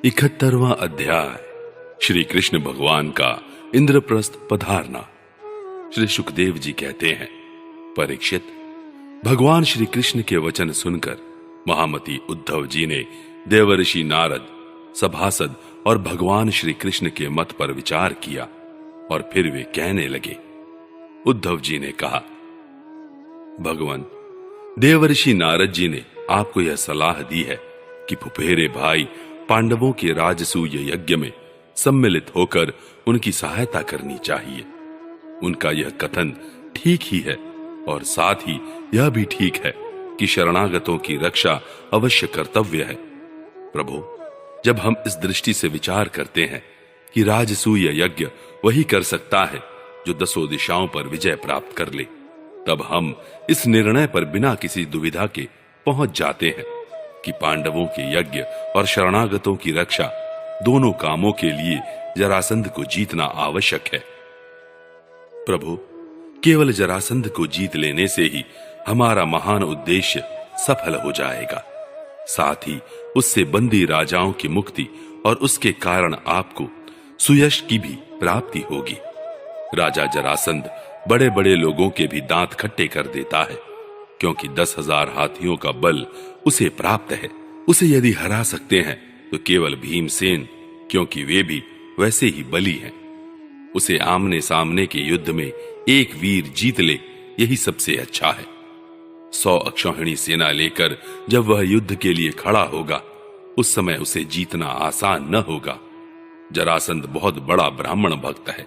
71वां अध्याय। श्री कृष्ण भगवान का इंद्रप्रस्थ पधारना। श्री सुखदेव जी कहते हैं, परीक्षित, भगवान श्री कृष्ण के वचन सुनकर महामती उद्धव जी ने देवर्षि नारद, सभासद और भगवान श्री कृष्ण के मत पर विचार किया और फिर वे कहने लगे। उद्धव जी ने कहा, भगवान, देवर्षि नारद जी ने आपको यह सलाह दी है कि फुफेरे भाई पांडवों के राजसूय यज्ञ में सम्मिलित होकर उनकी सहायता करनी चाहिए। उनका यह कथन ठीक ही है और साथ ही यह भी ठीक है कि शरणागतों की रक्षा अवश्य कर्तव्य है। प्रभु, जब हम इस दृष्टि से विचार करते हैं कि राजसूय यज्ञ वही कर सकता है जो 10 दिशाओं पर विजय प्राप्त कर ले, तब हम इस निर्णय पर बिना किसी दुविधा के पहुंच जाते हैं कि पांडवों के यज्ञ और शरणागतों की रक्षा दोनों कामों के लिए जरासंध को जीतना आवश्यक है। प्रभु, केवल जरासंध को जीत लेने से ही हमारा महान उद्देश्य सफल हो जाएगा। साथ ही उससे बंदी राजाओं की मुक्ति और उसके कारण आपको सुयश की भी प्राप्ति होगी। राजा जरासंध बड़े बड़े लोगों के भी दांत खट्टे कर देता है, क्योंकि 10,000 हाथियों का बल उसे प्राप्त है। उसे यदि हरा सकते हैं तो केवल भीमसेन, क्योंकि वे भी वैसे ही बली हैं। उसे आमने सामने के युद्ध में एक वीर जीत ले, यही सबसे अच्छा है। 100 अक्षौहिणी सेना लेकर जब वह युद्ध के लिए खड़ा होगा, उस समय उसे जीतना आसान न होगा। जरासंध बहुत बड़ा ब्राह्मण भक्त है।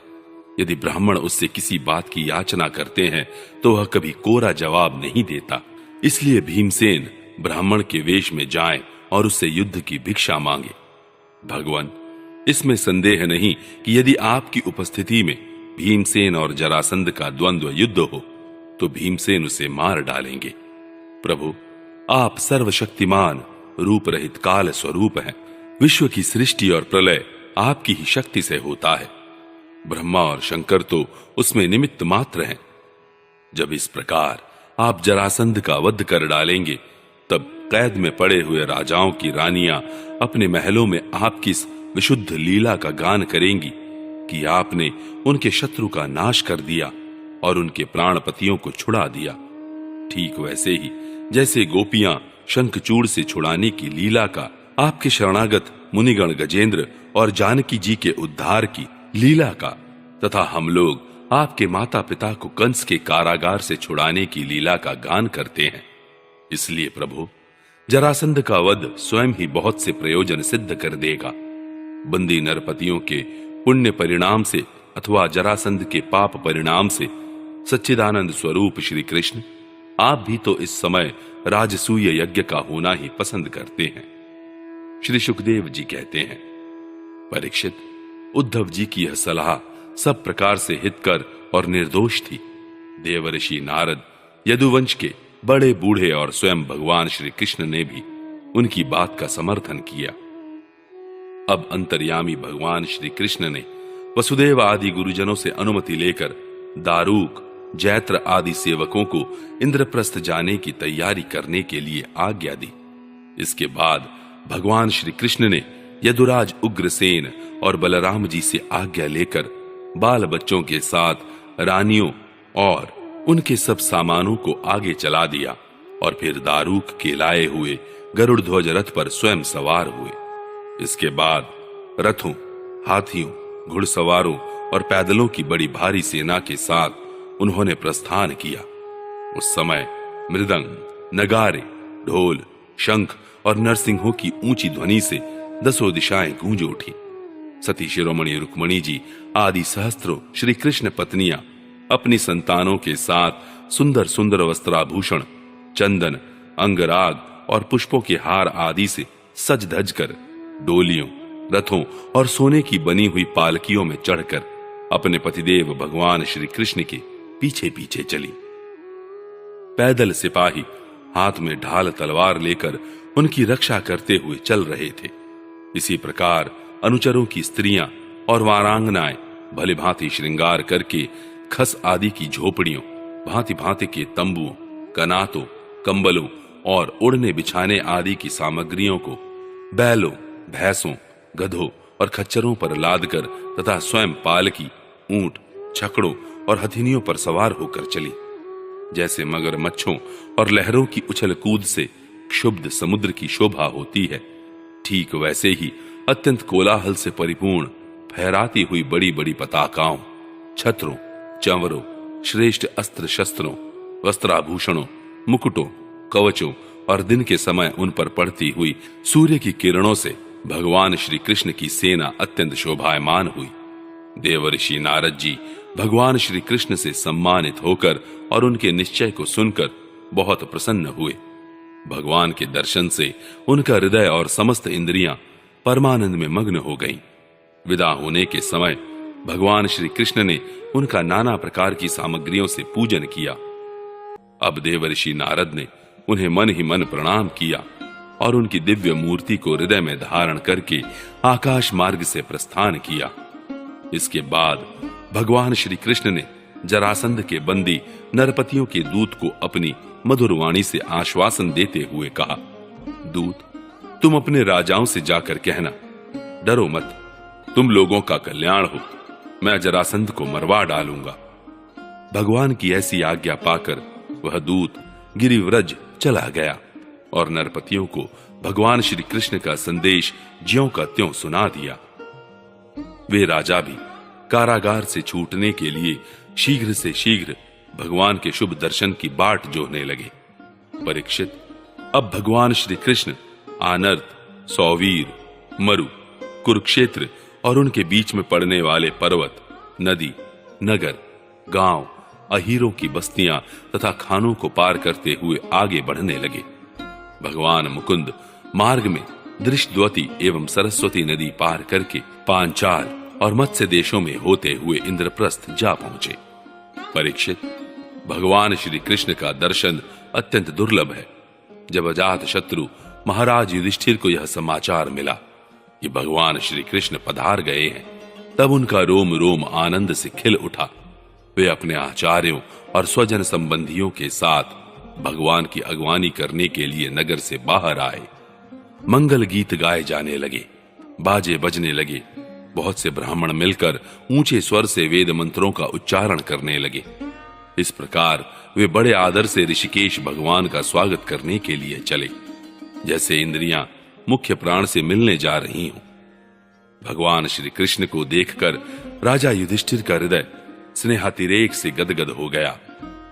यदि ब्राह्मण उससे किसी बात की याचना करते हैं तो वह कभी कोरा जवाब नहीं देता। इसलिए भीमसेन ब्राह्मण के वेश में जाएं और उससे युद्ध की भिक्षा मांगे। भगवान, इसमें संदेह नहीं कि यदि आपकी उपस्थिति में भीमसेन और जरासंध का द्वंद्व युद्ध हो तो भीमसेन उसे मार डालेंगे। प्रभु, आप सर्वशक्तिमान, रूप रहित काल स्वरूप हैं। विश्व की सृष्टि और प्रलय आपकी ही शक्ति से होता है। ब्रह्मा और शंकर तो उसमें निमित्त मात्र हैं। जब इस प्रकार आप जरासंध का वध कर डालेंगे, तब कैद में पड़े हुए राजाओं की रानियां अपने महलों में आपकी इस विशुद्ध लीला का गान करेंगी कि आपने उनके शत्रु का नाश कर दिया और उनके प्राणपतियों को छुड़ा दिया। ठीक वैसे ही जैसे गोपियां शंखचूड़ से छुड़ाने की लीला का, आपके शरणागत मुनिगण गजेंद्र और जानकी जी के उद्धार की लीला का, तथा हम लोग आपके माता पिता को कंस के कारागार से छुड़ाने की लीला का गान करते हैं। इसलिए प्रभु, जरासंध का वध स्वयं ही बहुत से प्रयोजन सिद्ध कर देगा। बंदी नरपतियों के पुण्य परिणाम से अथवा जरासंध के पाप परिणाम से सच्चिदानंद स्वरूप श्री कृष्ण, आप भी तो इस समय राजसूय यज्ञ का होना ही पसंद करते हैं। श्री सुखदेव जी कहते हैं, परीक्षित, उद्धव जी की यह सलाह सब प्रकार से हितकर और निर्दोष थी। देवर्षि नारद, यदुवंश के बड़े बूढ़े और स्वयं भगवान श्री कृष्ण ने भी उनकी बात का समर्थन किया। अब अंतर्यामी भगवान श्री कृष्ण ने वसुदेव आदि गुरुजनों से अनुमति लेकर दारूक, जैत्र आदि सेवकों को इंद्रप्रस्थ जाने की तैयारी करने के लिए आज्ञा दी। इसके बाद भगवान श्री कृष्ण ने यदुराज उग्रसेन और बलराम जी से आज्ञा लेकर बाल बच्चों के साथ रानियों और उनके सब सामानों को आगे चला दिया और फिर दारूक के लाए हुए गरुड़ ध्वज रथ पर स्वयं सवार हुए। इसके बाद रथों, हाथियों, घुड़सवारों और पैदलों की बड़ी भारी सेना के साथ उन्होंने प्रस्थान किया। उस समय मृदंग, नगारे, ढोल, शंख और नरसिंहों की ऊंची ध्वनि से 10 दिशाएं गूंज उठी। सती शिरोमणि रुक्मणी जी आदि सहस्त्रों श्री कृष्ण पत्नियां अपनी संतानों के साथ सुंदर सुंदर वस्त्राभूषण, चंदन, अंगराग और पुष्पों के हार आदि से सज धज कर डोलियों, रथों और सोने की बनी हुई पालकियों में चढ़कर अपने पतिदेव भगवान श्री कृष्ण के पीछे पीछे चली। पैदल सिपाही हाथ में ढाल तलवार लेकर उनकी रक्षा करते हुए चल रहे थे। इसी प्रकार अनुचरों की स्त्रियां और वारांगनाएं भली भांति श्रृंगार करके खस आदि की झोपड़ियों, भांति भांति के तंबुओं, कनातों, कंबलों और उड़ने बिछाने आदि की सामग्रियों को बैलों, भैंसों, गधों और खच्चरों पर लादकर तथा स्वयं पालकी, ऊंट, छकड़ों और हथिनियों पर सवार होकर चली। जैसे मगरमच्छों और लहरों की उछल कूद से क्षुब्ध समुद्र की शोभा होती है, ठीक वैसे ही अत्यंत कोलाहल से परिपूर्ण फहराती हुई बड़ी बड़ी पताकाओं, छत्रों, चंवरों, श्रेष्ठ अस्त्र शस्त्रों, वस्त्राभूषणों, मुकुटों, कवचों और दिन के समय उन पर पड़ती हुई सूर्य की किरणों से भगवान श्री कृष्ण की सेना अत्यंत शोभायमान हुई। देवर्षि नारद जी भगवान श्री कृष्ण से सम्मानित होकर और उनके निश्चय को सुनकर बहुत प्रसन्न हुए। भगवान के दर्शन से उनका हृदय और समस्त इंद्रियां परमानंद में मग्न हो गईं। विदा होने के समय भगवान श्री कृष्ण ने उनका नाना प्रकार की सामग्रियों से पूजन किया। अब देवर्षि नारद ने उन्हें मन ही मन प्रणाम किया और उनकी दिव्य मूर्ति को हृदय में धारण करके आकाश मार्ग से प्रस्थान किया। इसके बाद भगवान श्री कृष्ण ने जरासंध के बंदी नरपतियों के दूत को अपनी मधुर वाणी से आश्वासन देते हुए कहा, दूत, तुम अपने राजाओं से जाकर कहना, डरो मत, तुम लोगों का कल्याण हो, मैं जरासंध को मरवा डालूंगा। भगवान की ऐसी आज्ञा पाकर वह दूत गिरिव्रज चला गया और नरपतियों को भगवान श्री कृष्ण का संदेश ज्यों का त्यों सुना दिया। वे राजा भी कारागार से छूटने के लिए शीघ्र से शीघ्र भगवान के शुभ दर्शन की बाट जोहने लगे। परीक्षित, अब भगवान श्री कृष्ण आनर्त, सौवीर, मरु, कुरुक्षेत्र और उनके बीच में पड़ने वाले पर्वत, नदी, नगर, गांव, अहीरों की बस्तियां तथा खानों को पार करते हुए आगे बढ़ने लगे। भगवान मुकुंद मार्ग में दृष्टद्वती एवं सरस्वती नदी पार करके पांचाल और मत्स्य देशों में होते हुए इंद्रप्रस्थ जा पहुंचे। परीक्षित, भगवान श्री कृष्ण का दर्शन अत्यंत दुर्लभ है। जब अजात शत्रु महाराज युधिष्ठिर को यह समाचार मिला कि भगवान श्री कृष्ण पधार गए हैं, तब उनका रोम रोम आनंद से खिल उठा। वे अपने आचार्यों और स्वजन संबंधियों के साथ भगवान की अगवानी करने के लिए नगर से बाहर आए। मंगल गीत गाए जाने लगे, बाजे बजने लगे। बहुत से ब्राह्मण मिलकर ऊंचे स्वर से वेद मंत्रों का उच्चारण करने लगे। इस प्रकार वे बड़े आदर से ऋषिकेश भगवान का स्वागत करने के लिए चले, जैसे इंद्रियां मुख्य प्राण से मिलने जा रही हों। भगवान श्री कृष्ण को देखकर राजा युधिष्ठिर का हृदय स्नेहातिरेक से गदगद हो गया।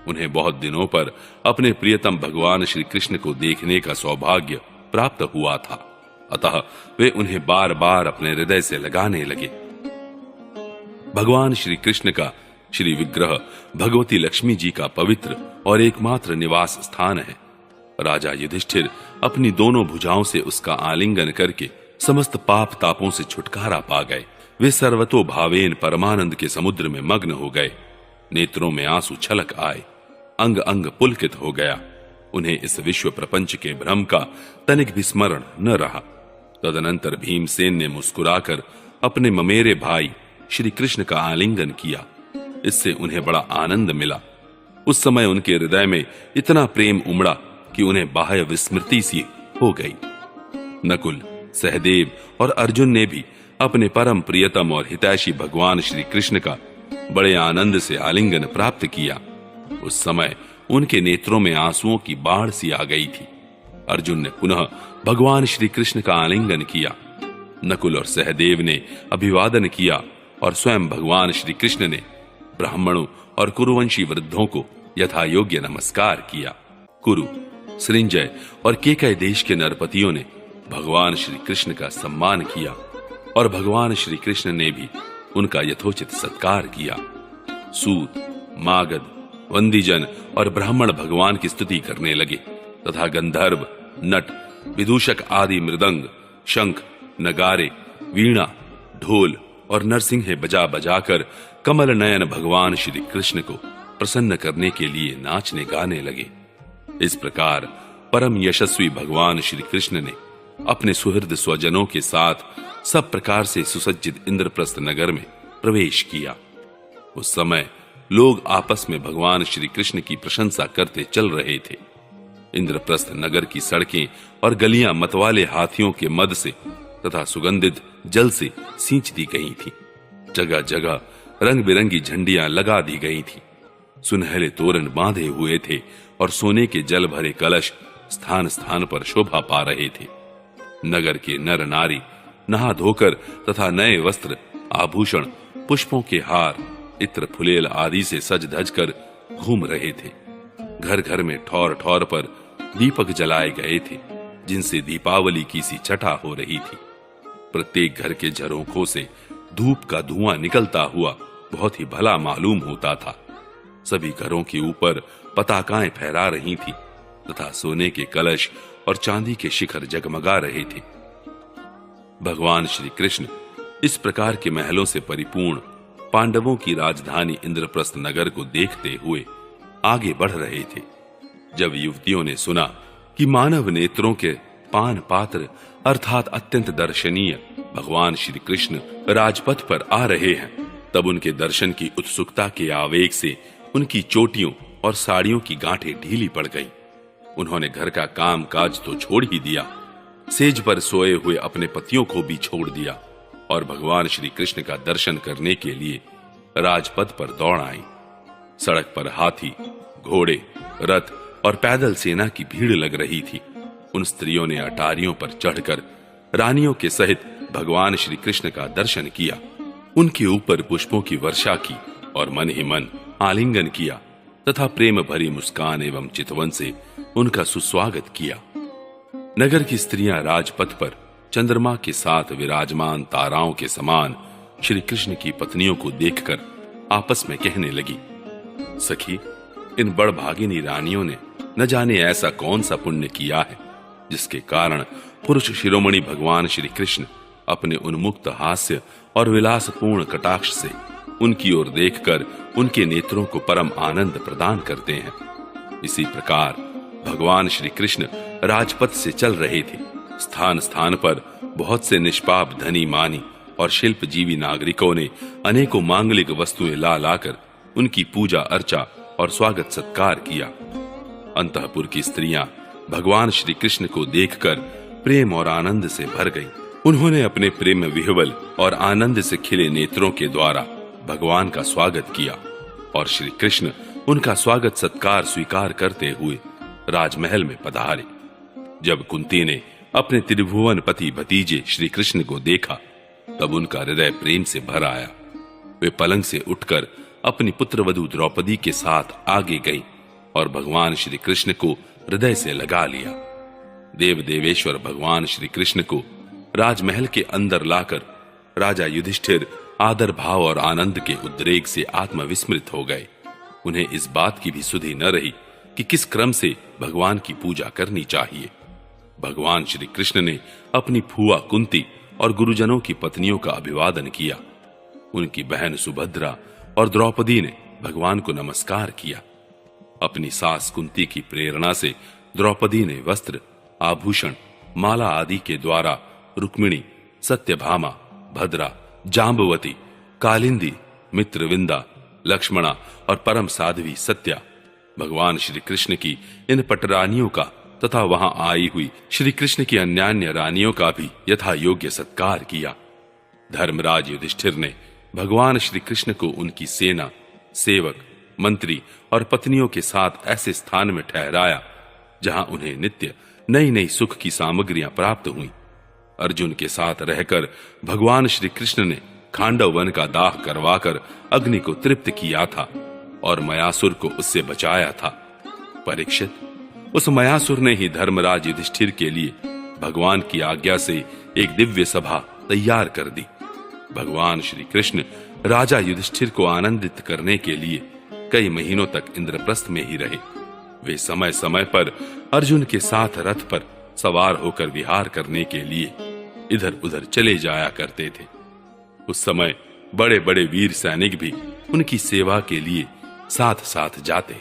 उन्हें बहुत दिनों पर अपने प्रियतम भगवान श्री कृष्ण को देखने का सौभाग्य प्राप्त हुआ था, अतः वे उन्हें बार बार अपने हृदय से लगाने लगे। भगवान श्री कृष्ण का श्री विग्रह भगवती लक्ष्मी जी का पवित्र और एकमात्र निवास स्थान है। राजा युधिष्ठिर अपनी दोनों भुजाओं से उसका आलिंगन करके समस्त पाप तापों से छुटकारा पा गए। वे सर्वतो भावेन परमानंद के समुद्र में मग्न हो गए। नेत्रों में आंसू छलक आए, अंग अंग पुलकित हो गया। उन्हें इस विश्व प्रपंच के भ्रम का तनिक भी स्मरण न रहा। तदनंतर भीमसेन ने मुस्कुराकर अपने ममेरे भाई श्री कृष्ण का आलिंगन किया। इससे उन्हें बड़ा आनंद मिला। उस समय उनके हृदय में इतना प्रेम उमड़ा कि उन्हें बाह्य विस्मृति सी हो गई। नकुल, सहदेव और अर्जुन ने भी अपने परम प्रियतम और हितैषी भगवान श्री कृष्ण का बड़े आनंद से आलिंगन प्राप्त किया। उस समय उनके नेत्रों में आंसुओं की बाढ़ सी आ गई थी। अर्जुन ने पुनः भगवान श्री कृष्ण का आलिंगन किया। नकुल और सहदेव ने अभिवादन किया और स्वयं भगवान श्री कृष्ण ने ब्राह्मणों और कुरुवंशी वृद्धों को यथा योग्य नमस्कार किया। कुरु, सृंजय और केकय देश के नरपतियों ने भगवान श्री कृष्ण का सम्मान किया और भगवान श्री कृष्ण ने भी उनका यथोचित सत्कार किया। सूत, मागध, वंदीजन और ब्राह्मण भगवान की स्तुति करने लगे तथा गंधर्व, नट, विदूषक आदि मृदंग, शंख, नगारे, वीणा, ढोल और नरसिंहे बजा बजाकर कमल नयन भगवान श्री कृष्ण को प्रसन्न करने के लिए नाचने गाने लगे। इस प्रकार परम यशस्वी भगवान श्री कृष्ण ने अपने सुहृद स्वजनों के साथ सब प्रकार से सुसज्जित इंद्रप्रस्थ नगर में प्रवेश किया। उस समय लोग आपस में भगवान श्री कृष्ण की प्रशंसा करते चल रहे थे। इंद्रप्रस्थ नगर की सड़कें और गलियां मतवाले हाथियों के मद से तथा सुगंधित जल से सींच दी गई थी। जगह जगह रंग बिरंगी झंडियां लगा दी गई थी। सुनहरे तोरण बांधे हुए थे और सोने के जल भरे कलश स्थान स्थान पर शोभा पा रहे थे। नगर के नर नारी नहा धोकर तथा नए वस्त्र, आभूषण, पुष्पों के हार, इत्र फुलेल आदि से सज धज कर घूम रहे थे। घर घर में ठौर ठौर पर दीपक जलाए गए थे, जिनसे दीपावली की सी छटा हो रही थी। प्रत्येक घर के झरोखों से धूप का धुआं निकलता हुआ बहुत ही भला मालूम होता था। सभी घरों के ऊपर पताकाएं फहरा रही थी तथा सोने के कलश और चांदी के शिखर जगमगा रहे थे। भगवान श्री कृष्ण इस प्रकार के महलों से परिपूर्ण पांडवों की राजधानी इंद्रप्रस्थ नगर को देखते हुए आगे बढ़ रहे थे। जब युवतियों ने सुना कि मानव नेत्रों के पान पात्र अर्थात अत्यंत दर्शनीय भगवान श्री कृष्ण राजपथ पर आ रहे हैं, तब उनके दर्शन की उत्सुकता के आवेग से उनकी चोटियों और साड़ियों की गांठें ढीली पड़ गईं। उन्होंने घर का काम काज तो छोड़ ही दिया, सेज पर सोए हुए अपने पतियों को भी छोड़ दिया और भगवान श्री कृष्ण का दर्शन करने के लिए राजपथ पर दौड़ आई। सड़क पर हाथी, घोड़े, रथ और पैदल सेना की भीड़ लग रही थी। उन स्त्रियों ने अटारियों पर चढ़कर रानियों के सहित भगवान श्री कृष्ण का दर्शन किया। उनके ऊपर पुष्पों की वर्षा की और मन ही मन आलिंगन किया तथा प्रेम भरी मुस्कान एवं चितवन से उनका सुस्वागत किया। नगर की स्त्रियां राजपथ पर चंद्रमा के साथ विराजमान ताराओं के समान श्री कृष्ण की पत्नियों को देखकर आपस में कहने लगी, सखी, इन बड़भागिनी रानियों ने न जाने ऐसा कौन सा पुण्य किया है जिसके कारण पुरुष शिरोमणि भगवान श्री कृष्ण अपने उन्मुक्त हास्य और विलासपूर्ण कटाक्ष से उनकी ओर देखकर उनके नेत्रों को परम आनंद प्रदान करते हैं। इसी प्रकार भगवान श्री कृष्ण राजपथ से चल रहे थे। स्थान स्थान पर बहुत से निष्पाप धनी मानी और शिल्पजीवी नागरिकों ने अनेकों मांगलिक वस्तुएं ला लाकर उनकी पूजा अर्चा और स्वागत सत्कार किया। अंतःपुर की स्त्रियां भगवान श्री कृष्ण को देखकर प्रेम और आनंद से भर गईं। उन्होंने अपने प्रेम विह्वल और आनंद से खिले नेत्रों के द्वारा भगवान का स्वागत किया और श्री कृष्ण उनका स्वागत सत्कार स्वीकार करते हुए राजमहल में पधारे। जब कुंती ने अपने त्रिभुवन पति भतीजे श्री कृष्ण को देखा, तब उनका हृदय प्रेम से भर आया। वे पलंग से उठकर अपनी पुत्रवधू द्रौपदी के साथ आगे गईं और भगवान श्री कृष्ण को हृदय से लगा लिया। देव देवेश्वर भगवान श्री कृष्ण को राजमहल के अंदर लाकर राजा युधिष्ठिर आदर भाव और आनंद के उद्रेक से आत्मविस्मृत हो गए। उन्हें इस बात की भी सुधि न रही कि किस क्रम से भगवान की पूजा करनी चाहिए। भगवान श्री कृष्ण ने अपनी फूआ कुंती और गुरुजनों की पत्नियों का अभिवादन किया। उनकी बहन सुभद्रा और द्रौपदी ने भगवान को नमस्कार किया। अपनी सास कुंती की प्रेरणा से द्रौपदी ने वस्त्र, आभूषण, माला आदि के द्वारा रुक्मिणी, सत्यभामा, भद्रा, जांबवती, कालिंदी, मित्रविंदा, लक्ष्मणा और परम साध्वी सत्या, भगवान श्री कृष्ण की इन पटरानियों का तथा वहां आई हुई श्री कृष्ण की अन्यान्य रानियों का भी यथा योग्य सत्कार किया। धर्मराज युधिष्ठिर ने भगवान श्री कृष्ण को उनकी सेना, सेवक, मंत्री और पत्नियों के साथ ऐसे स्थान में ठहराया जहां उन्हें नित्य नई नई सुख की सामग्रियां प्राप्त हुई। अर्जुन के साथ रहकर भगवान श्री कृष्ण ने खांडव वन का दाह करवाकर अग्नि को तृप्त किया था और मयासुर को उससे बचाया था। परीक्षित, उस मयासुर ने ही धर्मराज युधिष्ठिर के लिए भगवान की आज्ञा से एक दिव्य सभा तैयार कर दी। भगवान श्री कृष्ण राजा युधिष्ठिर को आनंदित करने के लिए कई महीनों तक इंद्रप्रस्थ में ही रहे। वे समय समय पर अर्जुन के साथ रथ पर सवार होकर विहार करने के लिए इधर उधर चले जाया करते थे। उस समय बड़े बड़े वीर सैनिक भी उनकी सेवा के लिए साथ साथ जाते।